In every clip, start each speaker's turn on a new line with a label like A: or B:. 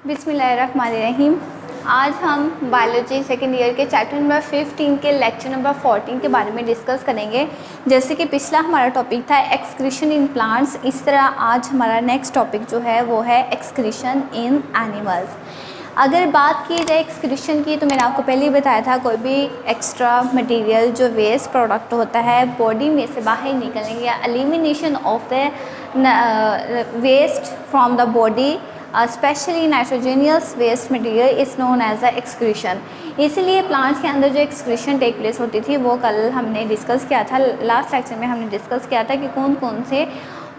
A: बिस्मिल्लाहिर्रहमानिर्रहीम। आज हम बायोलॉजी सेकेंड ईयर के चैप्टर नंबर 15 के लेक्चर नंबर 14 के बारे में डिस्कस करेंगे। जैसे कि पिछला हमारा टॉपिक था एक्सक्रीशन इन प्लांट्स, इस तरह आज हमारा नेक्स्ट टॉपिक जो है वो है एक्सक्रीशन इन एनिमल्स। अगर बात की जाए एक्सक्रीशन की, तो मैंने आपको पहले ही बताया था कोई भी एक्स्ट्रा मटेरियल जो वेस्ट प्रोडक्ट होता है बॉडी में से बाहर निकलने या elimination of the waste from the body, specially nitrogenous waste material is known as a excretion. इसीलिए प्लांट्स के अंदर जो एक्सक्रीशन टेक प्लेस होती थी वो कल हमने डिस्कस किया था, लास्ट लेक्चर में हमने डिस्कस किया था कि कौन कौन से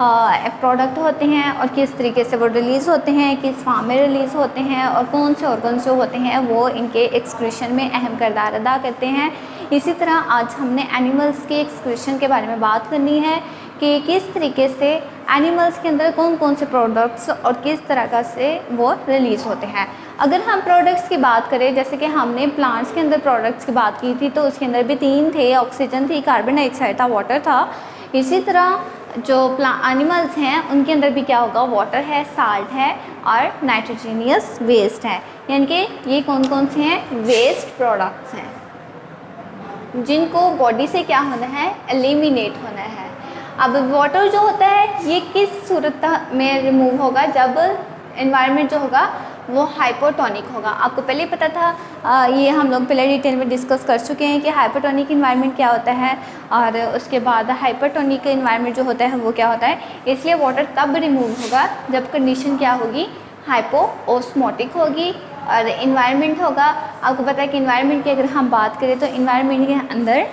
A: प्रोडक्ट होते हैं और किस तरीके से वो रिलीज़ होते हैं, किस फॉर्म में रिलीज़ होते हैं और कौन से ऑर्गन्स जो होते हैं वो इनके एक्सक्रीशन में अहम किरदार अदा करते हैं। इसी तरह आज हमने एनिमल्स के एक्सक्रीशन के बारे में बात करनी है कि किस तरीके से एनिमल्स के अंदर कौन कौन से प्रोडक्ट्स और किस तरह का से वो रिलीज़ होते हैं। अगर हम प्रोडक्ट्स की बात करें, जैसे कि हमने प्लांट्स के अंदर प्रोडक्ट्स की बात की थी, तो उसके अंदर भी तीन थे, ऑक्सीजन थी, कार्बन डाइऑक्साइड था, वाटर था। इसी तरह जो एनिमल्स हैं उनके अंदर भी क्या होगा, वाटर है, साल्ट है और नाइट्रोजीनियस वेस्ट है। यानी कि ये कौन कौन से हैं, वेस्ट प्रोडक्ट्स हैं जिनको बॉडी से क्या होना है, एलिमिनेट होना है। अब वाटर जो होता है ये किस सूरत में रिमूव होगा, जब एनवायरनमेंट जो होगा वो हाइपोटोनिक होगा। आपको पहले ही पता था, ये हम लोग पहले डिटेल में डिस्कस कर चुके हैं कि हाइपोटोनिक इन्वायरमेंट क्या होता है और उसके बाद हाइपरटोनिक इन्वायरमेंट जो होता है वो क्या होता है। इसलिए वाटर तब रिमूव होगा जब कंडीशन क्या होगी, हाइपोओस्मोटिक होगी और इन्वायरमेंट होगा। आपको पता है कि इन्वायरमेंट की अगर हम बात करें तो इन्वायरमेंट के अंदर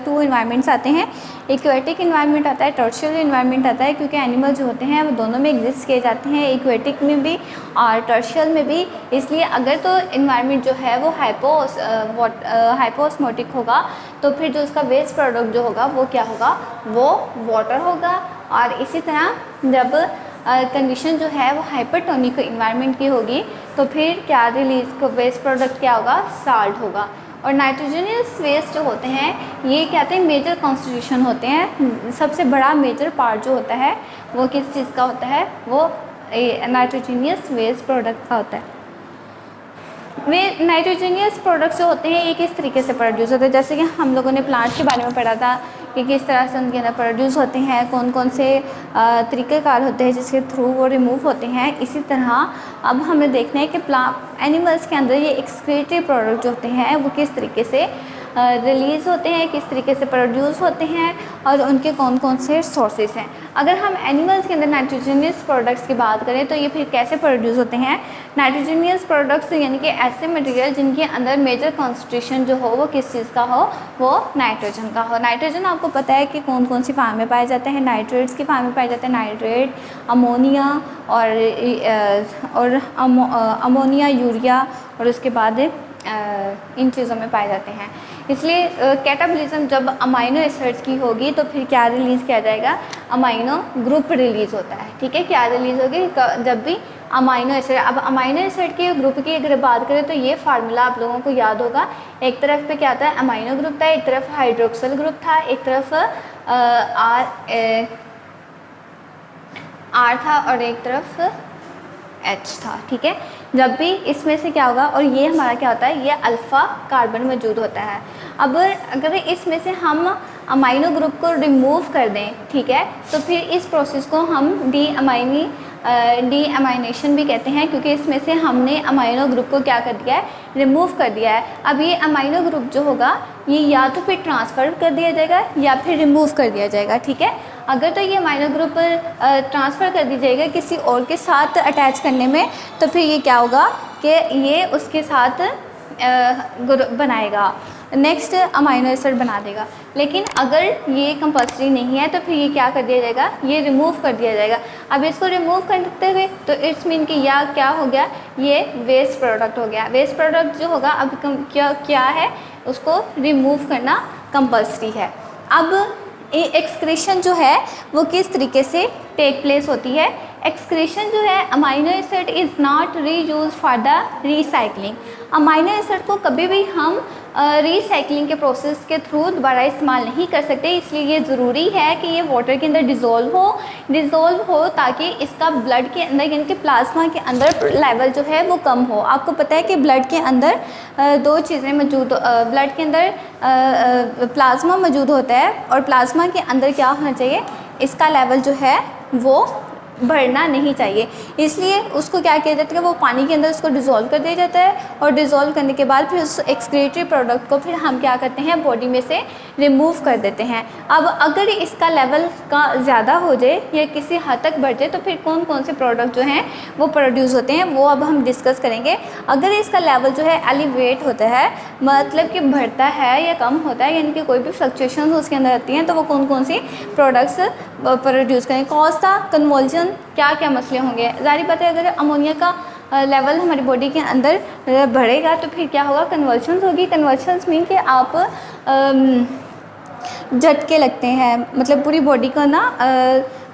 A: टू इन्वायरमेंट्स आते हैं, एक्वेटिक इन्वायरमेंट आता है, टर्शियल इन्वायरमेंट आता है, क्योंकि एनिमल जो होते हैं वो दोनों में एग्जिस्ट किए जाते हैं, एक्वेटिक में भी और टर्शियल में भी। इसलिए अगर तो इन्वायरमेंट जो है वो हाइपोस्मोटिक होगा तो फिर जो उसका वेस्ट प्रोडक्ट जो होगा वो क्या होगा, वो वाटर होगा। और इसी तरह जब कंडीशन जो है वो हाइपरटोनिक इन्वायरमेंट की होगी तो फिर क्या रिलीज वेस्ट प्रोडक्ट क्या होगा, साल्ट होगा। और नाइट्रोजनियस वेस्ट जो होते हैं ये क्या होते हैं, मेजर कॉन्स्टिट्यूशन होते हैं। सबसे बड़ा मेजर पार्ट जो होता है वो किस चीज़ का होता है, वो नाइट्रोजनियस वेस्ट प्रोडक्ट का होता है। वे नाइट्रोजनियस प्रोडक्ट्स जो होते हैं ये किस तरीके से प्रोड्यूस होते हैं, जैसे कि हम लोगों ने प्लांट्स के बारे में पढ़ा था कि किस तरह से उनके अंदर प्रोड्यूस होते हैं, कौन कौन से तरीक़ेकार होते हैं जिसके थ्रू वो रिमूव होते हैं। इसी तरह अब हमें देखना है कि एनिमल्स के अंदर ये एक्सक्रीटरी प्रोडक्ट जो होते हैं वो किस तरीके से रिलीज़ होते हैं, किस तरीके से प्रोड्यूस होते हैं और उनके कौन कौन से सोर्सेज हैं। अगर हम एनिमल्स के अंदर नाइट्रोजनियस प्रोडक्ट्स की बात करें तो ये फिर कैसे प्रोड्यूस होते हैं। नाइट्रोजनियस प्रोडक्ट्स यानी कि ऐसे मटेरियल जिनके अंदर मेजर कॉन्स्टिट्यूशन जो हो वो किस चीज़ का हो, वो नाइट्रोजन का हो। नाइट्रोजन आपको पता है कि कौन कौन सी फार्म में पाए जाते हैं, नाइट्रेट्स की फार्म में पाए जाते हैं, नाइट्रेट, अमोनिया और अमोनिया, यूरिया और उसके बाद इन चीज़ों में पाए जाते हैं। इसलिए कैटाबॉलिज्म जब अमाइनो एसिड्स की होगी तो फिर क्या रिलीज़ किया जाएगा, अमाइनो ग्रुप रिलीज़ होता है। ठीक है, क्या रिलीज़ होगी, जब भी अमाइनो एसिड। अब अमाइनो एसिड के ग्रुप की अगर बात करें तो ये फार्मूला आप लोगों को याद होगा, एक तरफ पे क्या था, अमाइनो ग्रुप था, एक तरफ हाइड्रोक्सिल ग्रुप था, एक तरफ आर था और एक तरफ H था। ठीक है, जब भी इसमें से क्या होगा, और ये हमारा क्या होता है, ये अल्फ़ा कार्बन मौजूद होता है। अब अगर इसमें से हम अमाइनो ग्रुप को रिमूव कर दें, ठीक है, तो फिर इस प्रोसेस को हम डी अमाइनेशन भी कहते हैं, क्योंकि इसमें से हमने अमाइनो ग्रुप को क्या कर दिया है, रिमूव कर दिया है। अब ये अमाइनो ग्रुप जो होगा ये या तो फिर ट्रांसफ़र कर दिया जाएगा या फिर रिमूव कर दिया जाएगा। ठीक है, अगर तो ये अमाइनो ग्रुप ट्रांसफ़र कर दी जाएगा किसी और के साथ अटैच करने में, तो फिर ये क्या होगा कि ये उसके साथ ग्रुप बनाएगा, नेक्स्ट अमाइनो एसिड बना देगा। लेकिन अगर ये कंपल्सरी नहीं है तो फिर ये क्या कर दिया जाएगा, ये रिमूव कर दिया जाएगा। अब इसको रिमूव करते हुए तो इट्स मीन कि या क्या हो गया, ये वेस्ट प्रोडक्ट हो गया। वेस्ट प्रोडक्ट जो होगा अब क्या है, उसको रिमूव करना कंपल्सरी है। अब एक्सक्रीशन जो है वो किस तरीके से टेक प्लेस होती है। एक्सक्रीशन जो है amino acid is not reuse for the recycling. Amino acid को कभी भी हम रीसाइक्लिंग के प्रोसेस के थ्रू दोबारा इस्तेमाल नहीं कर सकते, इसलिए ये ज़रूरी है कि ये वाटर के अंदर डिज़ोल्व हो ताकि इसका ब्लड के अंदर यानी कि प्लाज्मा के अंदर लेवल जो है वो कम हो। आपको पता है कि ब्लड के अंदर दो चीज़ें मौजूद, ब्लड के अंदर प्लाज्मा मौजूद होता है और प्लाज्मा के अंदर क्या होना चाहिए, इसका लेवल जो है वो बढ़ना नहीं चाहिए, इसलिए उसको क्या किया जाता है, वो पानी के अंदर उसको डिज़ोल्व कर दिया जाता है और डिज़ोल्व करने के बाद फिर उस एक्सक्रीटरी प्रोडक्ट को फिर हम क्या करते हैं, बॉडी में से रिमूव कर देते हैं। अब अगर इसका लेवल का ज़्यादा हो जाए या किसी हद तक बढ़ जाए तो फिर कौन कौन से प्रोडक्ट जो हैं वो प्रोड्यूस होते हैं वो अब हम डिस्कस करेंगे। अगर इसका लेवल जो है एलिवेट होता है, मतलब कि बढ़ता है या कम होता है, यानी कि कोई भी फ्लक्चुएशन उसके अंदर आती हैं, तो वो कौन कौन सी प्रोडक्ट्स प्रोड्यूस करें, कॉस्टा कन्वर्जन, क्या क्या मसले होंगे। जाहिर बात है अगर अमोनिया का लेवल हमारी बॉडी के अंदर बढ़ेगा तो फिर क्या होगा, कन्वर्शंस होगी। कन्वर्शंस मीन कि आप झटके लगते हैं, मतलब पूरी बॉडी को ना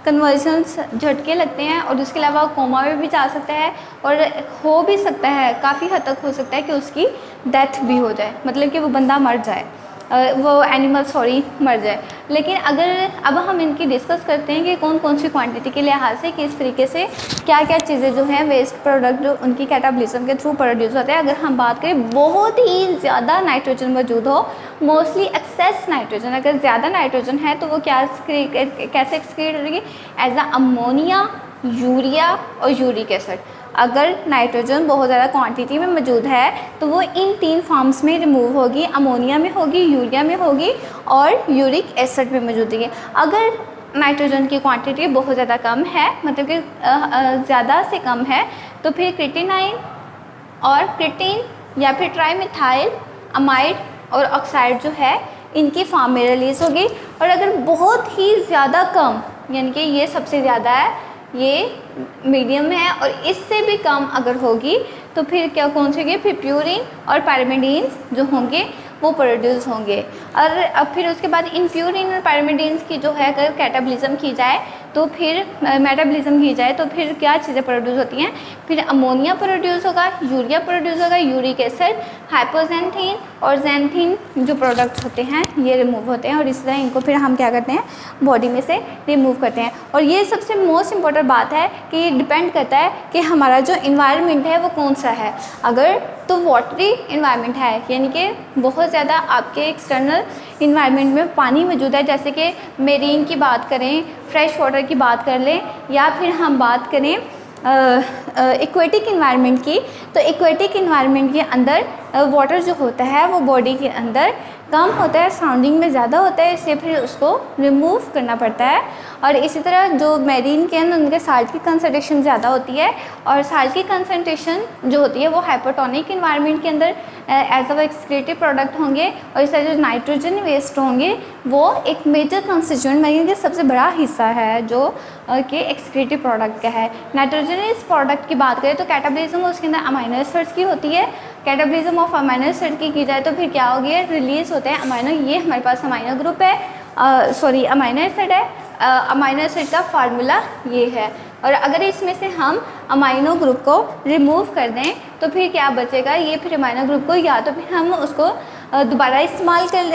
A: कन्वर्शंस झटके लगते हैं और उसके अलावा कोमा में भी जा सकता है और हो भी सकता है, काफ़ी हद तक हो सकता है कि उसकी डेथ भी हो जाए, मतलब कि वो बंदा मर जाए, वो एनिमल मर जाए। लेकिन अगर अब हम इनकी डिस्कस करते हैं कि कौन कौन सी क्वांटिटी के लिहाज से किस तरीके से क्या क्या चीज़ें जो हैं वेस्ट प्रोडक्ट जो उनकी कैटाबॉलिज्म के थ्रू प्रोड्यूस होते हैं। अगर हम बात करें बहुत ही ज़्यादा नाइट्रोजन मौजूद हो, मोस्टली एक्सेस नाइट्रोजन, अगर ज़्यादा नाइट्रोजन है तो वो कैसे एक्सक्रीट होगी, एज अ अमोनिया, यूरिया और यूरिक एसिड। अगर नाइट्रोजन बहुत ज़्यादा क्वांटिटी में मौजूद है तो वो इन 3 फॉर्म्स में रिमूव होगी, अमोनिया में होगी, यूरिया में होगी और यूरिक एसिड में मौजूद है। अगर नाइट्रोजन की क्वांटिटी बहुत ज़्यादा कम है, मतलब कि ज़्यादा से कम है, तो फिर क्रिटिनाइन और क्रिटिन या फिर ट्राईमिथाइल अमाइड और ऑक्साइड जो है इनकी फॉर्म में रिलीज़ होगी। और अगर बहुत ही ज़्यादा कम, यानी कि ये सबसे ज़्यादा है, ये मीडियम है और इससे भी कम अगर होगी तो फिर क्या कौन से होंगे, फिर प्यूरिन और पैरामिडीन्स जो होंगे वो प्रोड्यूस होंगे। और अब फिर उसके बाद इन प्यूरिन और पैरामिडीन्स की जो है अगर कैटाबॉलिज्म की जाए तो फिर मेटाबॉलिज्म की जाए तो फिर क्या चीज़ें प्रोड्यूस होती हैं, फिर अमोनिया प्रोड्यूस होगा, यूरिया प्रोड्यूस होगा, यूरिक एसिड, हाइपोजेंथीन और जेंथीन जो प्रोडक्ट्स होते हैं ये रिमूव होते हैं और इस तरह इनको फिर हम क्या करते हैं, बॉडी में से रिमूव करते हैं। और ये सबसे मोस्ट इम्पॉर्टेंट बात है कि ये डिपेंड करता है कि हमारा जो इन्वायरमेंट है वो कौन सा है। अगर तो वाटरी इन्वायरमेंट है, यानी कि बहुत ज़्यादा आपके एक्सटर्नल इन्वायरमेंट में पानी मौजूद है, जैसे कि मेरीन की बात करें, फ्रेश वाटर की बात कर लें, या फिर हम बात करें एक्वेटिक इन्वायरमेंट की, तो एक्वेटिक इन्वायरमेंट के अंदर वाटर जो होता है वो बॉडी के अंदर कम होता है, सराउंडिंग में ज़्यादा होता है, इससे फिर उसको रिमूव करना पड़ता है। और इसी तरह जो मेरीन के अंदर उनके साल्ट की कंसंट्रेशन ज़्यादा होती है और साल्ट की कंसंट्रेशन जो होती है वो हाइपोटोनिक इन्वायरमेंट के अंदर एज अ एक्सक्रीटिव प्रोडक्ट होंगे। और इस तरह जो नाइट्रोजन वेस्ट होंगे वो एक मेजर कंस्टिट्यूएंट यानी कि सबसे बड़ा हिस्सा है जो कि एक्सक्रीटिव प्रोडक्ट का है। नाइट्रोजन इस प्रोडक्ट की बात करें तो कैटाबॉलिज्म उसके अंदर अमाइनो एसिड्स की होती है। कैटाबॉलिज्म ऑफ अमाइनो एसिड की जाए तो फिर क्या हो गया, रिलीज़ होते हैं अमाइनो, ये हमारे पास अमाइनो ग्रुप है, अमाइनो एसिड है। अमाइनो एसिड का फार्मूला ये है। और अगर इसमें से हम अमाइनो ग्रुप को रिमूव कर दें तो फिर क्या बचेगा, ये फिर अमाइनो ग्रुप को या तो फिर हम उसको दोबारा इस्तेमाल कर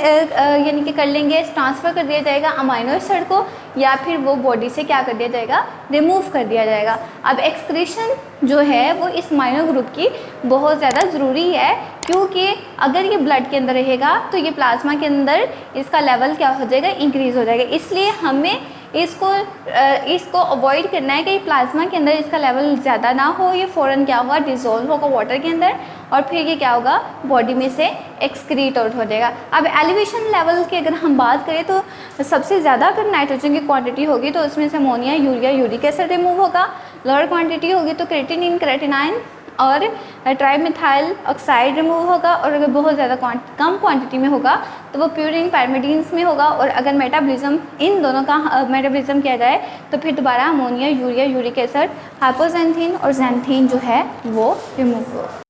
A: यानी कि कर लेंगे, ट्रांसफ़र कर दिया जाएगा अमाइनो एसिड को, या फिर वो बॉडी से क्या कर दिया जाएगा, रिमूव कर दिया जाएगा। अब एक्सक्रीशन जो है वो इस अमाइनो ग्रुप की बहुत ज़्यादा ज़रूरी है, क्योंकि अगर ये ब्लड के अंदर रहेगा तो ये प्लाज्मा के अंदर इसका लेवल क्या हो जाएगा, इंक्रीज़ हो जाएगा। इसलिए हमें इसको अवॉइड करना है कि प्लाज्मा के अंदर इसका लेवल ज़्यादा ना हो, ये फ़ौरन क्या होगा, डिज़ोल्व होगा वाटर के अंदर और फिर ये क्या होगा, बॉडी में से एक्सक्रीट आउट हो जाएगा। अब एलिवेशन लेवल की अगर हम बात करें तो सबसे ज़्यादा अगर नाइट्रोजन की क्वांटिटी होगी तो उसमें से ammonia, urea, uric acid remove होगा। लोअर क्वांटिटी होगी तो क्रिटिनिन, क्रेटिनाइन और ट्राईमिथाइल ऑक्साइड रिमूव होगा। और अगर बहुत ज़्यादा कम क्वांटिटी में होगा तो वो प्यूरिन, पैरामिडीन्स में होगा। और अगर मेटाबॉलिज्म इन दोनों का मेटाबॉलिज्म किया जाए तो फिर दोबारा अमोनिया, यूरिया, यूरिक एसिड, हाइपोजेंथीन और जेंथीन जो है वो रिमूव होगा।